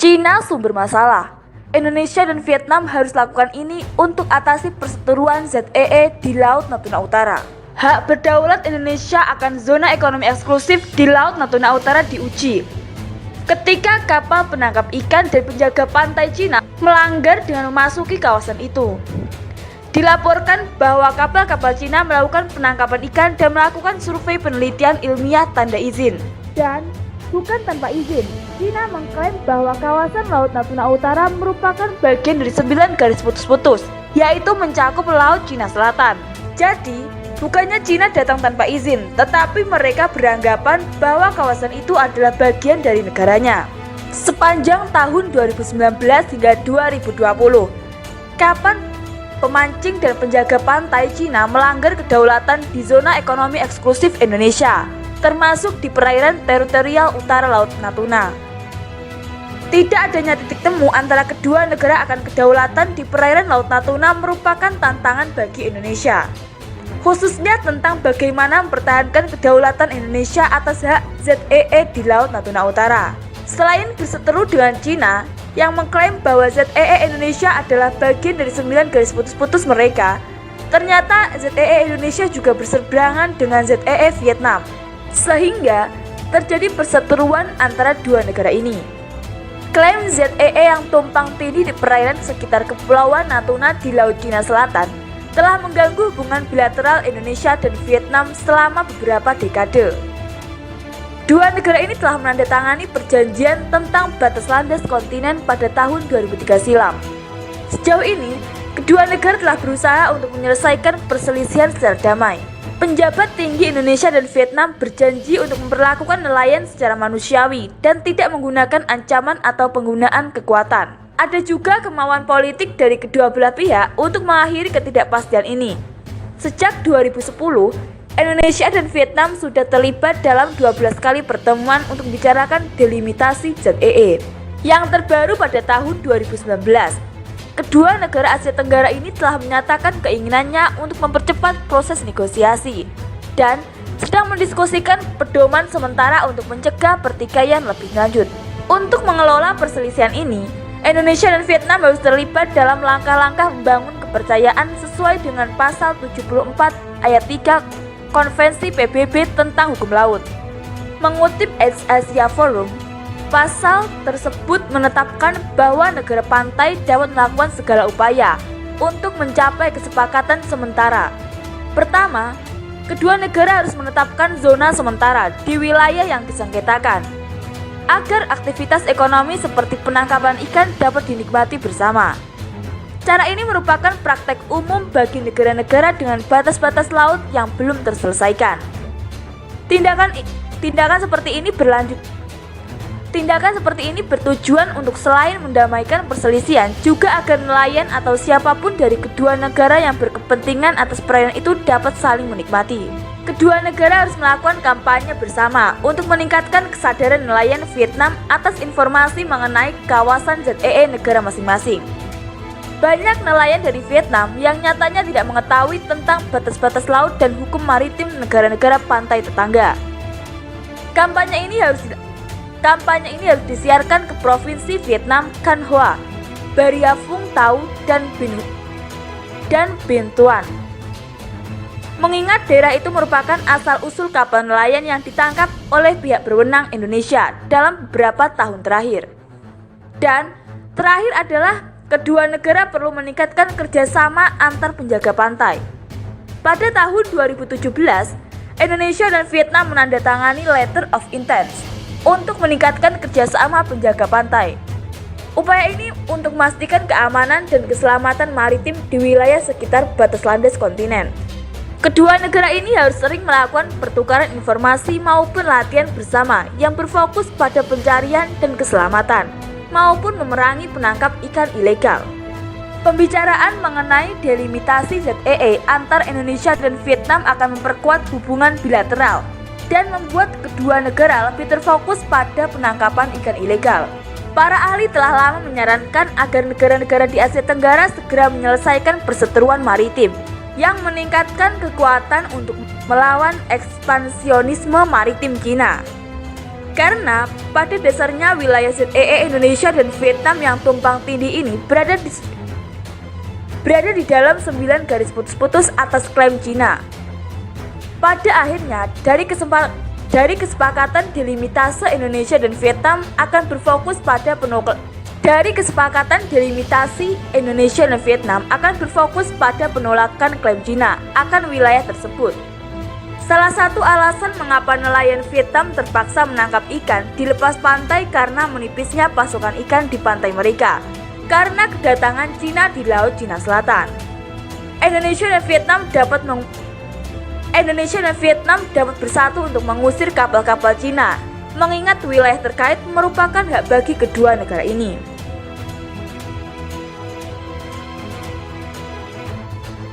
Cina sumber masalah. Indonesia dan Vietnam harus lakukan ini untuk atasi perseteruan ZEE di Laut Natuna Utara. Hak berdaulat Indonesia akan zona ekonomi eksklusif di Laut Natuna Utara diuji ketika kapal penangkap ikan dan penjaga pantai Cina melanggar dengan memasuki kawasan itu. Dilaporkan bahwa kapal-kapal Cina melakukan penangkapan ikan dan melakukan survei penelitian ilmiah tanda izin. Dan bukan tanpa izin, Cina mengklaim bahwa kawasan Laut Natuna Utara merupakan bagian dari 9 garis putus-putus, yaitu mencakup Laut Cina Selatan. Jadi, bukannya Cina datang tanpa izin, tetapi mereka beranggapan bahwa kawasan itu adalah bagian dari negaranya. Sepanjang tahun 2019 hingga 2020, kapal pemancing dan penjaga pantai Cina melanggar kedaulatan di zona ekonomi eksklusif Indonesia, termasuk di perairan teritorial utara Laut Natuna. Tidak adanya titik temu antara kedua negara akan kedaulatan di perairan Laut Natuna merupakan tantangan bagi Indonesia, khususnya tentang bagaimana mempertahankan kedaulatan Indonesia atas hak ZEE di Laut Natuna Utara. Selain berseteru dengan Cina yang mengklaim bahwa ZEE Indonesia adalah bagian dari 9 garis putus-putus mereka, ternyata ZEE Indonesia juga berseberangan dengan ZEE Vietnam, sehingga terjadi perseteruan antara dua negara ini. Klaim ZEE yang tumpang tindih di perairan sekitar Kepulauan Natuna di Laut Cina Selatan telah mengganggu hubungan bilateral Indonesia dan Vietnam selama beberapa dekade. Dua negara ini telah menandatangani perjanjian tentang batas landas kontinen pada tahun 2003 silam. Sejauh ini, kedua negara telah berusaha untuk menyelesaikan perselisihan secara damai. Penjabat tinggi Indonesia dan Vietnam berjanji untuk memperlakukan nelayan secara manusiawi dan tidak menggunakan ancaman atau penggunaan kekuatan. Ada juga kemauan politik dari kedua belah pihak untuk mengakhiri ketidakpastian ini. Sejak 2010, Indonesia dan Vietnam sudah terlibat dalam 12 kali pertemuan untuk membicarakan delimitasi ZEE. Yang terbaru pada tahun 2019. Kedua negara Asia Tenggara ini telah menyatakan keinginannya untuk mempercepat proses negosiasi dan sedang mendiskusikan pedoman sementara untuk mencegah pertikaian lebih lanjut. Untuk mengelola perselisihan ini, Indonesia dan Vietnam harus terlibat dalam langkah-langkah membangun kepercayaan sesuai dengan pasal 74 ayat 3 Konvensi PBB tentang Hukum Laut. Mengutip Asia Forum, pasal tersebut menetapkan bahwa negara pantai dapat melakukan segala upaya untuk mencapai kesepakatan sementara. Pertama, kedua negara harus menetapkan zona sementara di wilayah yang disengketakan, agar aktivitas ekonomi seperti penangkapan ikan dapat dinikmati bersama. Cara ini merupakan praktek umum bagi negara-negara dengan batas-batas laut yang belum terselesaikan. Tindakan seperti ini bertujuan untuk selain mendamaikan perselisihan, juga agar nelayan atau siapapun dari kedua negara yang berkepentingan atas perairan itu dapat saling menikmati. Kedua negara harus melakukan kampanye bersama untuk meningkatkan kesadaran nelayan Vietnam atas informasi mengenai kawasan ZEE negara masing-masing. Banyak nelayan dari Vietnam yang nyatanya tidak mengetahui tentang batas-batas laut dan hukum maritim negara-negara pantai tetangga. Kampanye ini harus disiarkan ke provinsi Vietnam Can Hoa, Bà Rịa Vũng Tàu, dan Binh Thuan. Mengingat daerah itu merupakan asal-usul kapal nelayan yang ditangkap oleh pihak berwenang Indonesia dalam beberapa tahun terakhir. Dan terakhir adalah kedua negara perlu meningkatkan kerjasama antar penjaga pantai. Pada tahun 2017, Indonesia dan Vietnam menandatangani Letter of Intent untuk meningkatkan kerjasama penjaga pantai. Upaya ini untuk memastikan keamanan dan keselamatan maritim di wilayah sekitar batas landas kontinen. Kedua negara ini harus sering melakukan pertukaran informasi maupun latihan bersama yang berfokus pada pencarian dan keselamatan, maupun memerangi penangkap ikan ilegal. Pembicaraan mengenai delimitasi ZEE antar Indonesia dan Vietnam akan memperkuat hubungan bilateral dan membuat kedua negara lebih terfokus pada penangkapan ikan ilegal. Para ahli telah lama menyarankan agar negara-negara di Asia Tenggara segera menyelesaikan perseteruan maritim yang meningkatkan kekuatan untuk melawan ekspansionisme maritim Cina. Karena pada dasarnya wilayah ZEE Indonesia dan Vietnam yang tumpang tindih ini berada di dalam 9 garis putus-putus atas klaim Cina. Pada akhirnya, dari kesepakatan delimitase Indonesia dan Vietnam akan berfokus pada penolakan klaim Cina akan wilayah tersebut. Salah satu alasan mengapa nelayan Vietnam terpaksa menangkap ikan di lepas pantai karena menipisnya pasokan ikan di pantai mereka, karena kedatangan Cina di Laut Cina Selatan. Indonesia dan Vietnam dapat bersatu untuk mengusir kapal-kapal Cina, mengingat wilayah terkait merupakan hak bagi kedua negara ini.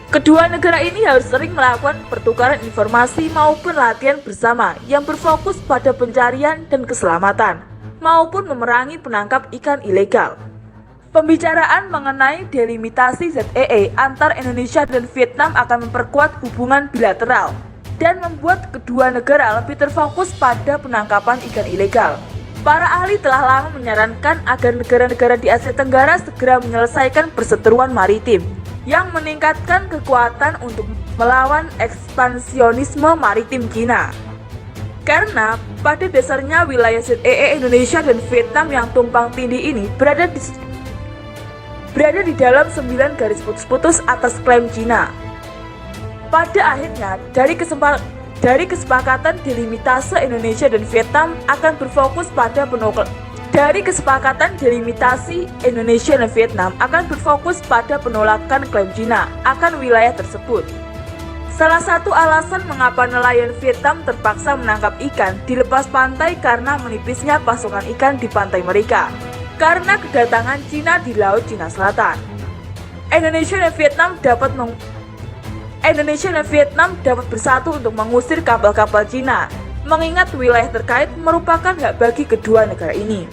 Kedua negara ini harus sering melakukan pertukaran informasi maupun latihan bersama yang berfokus pada pencarian dan keselamatan, maupun memerangi penangkap ikan ilegal. Pembicaraan mengenai delimitasi ZEE antar Indonesia dan Vietnam akan memperkuat hubungan bilateral dan membuat kedua negara lebih terfokus pada penangkapan ikan ilegal. Para ahli telah lama menyarankan agar negara-negara di Asia Tenggara segera menyelesaikan perseteruan maritim yang meningkatkan kekuatan untuk melawan ekspansionisme maritim Cina. Karena pada dasarnya wilayah ZEE Indonesia dan Vietnam yang tumpang tindih ini berada di dalam 9 garis putus-putus atas klaim Cina. Pada akhirnya, dari kesepakatan delimitase Indonesia dan Vietnam akan berfokus pada penolakan klaim Cina akan wilayah tersebut. Salah satu alasan mengapa nelayan Vietnam terpaksa menangkap ikan di lepas pantai karena menipisnya pasokan ikan di pantai mereka, karena kedatangan Cina di Laut Cina Selatan. Indonesia dan Vietnam dapat bersatu untuk mengusir kapal-kapal Cina, mengingat wilayah terkait merupakan hak bagi kedua negara ini.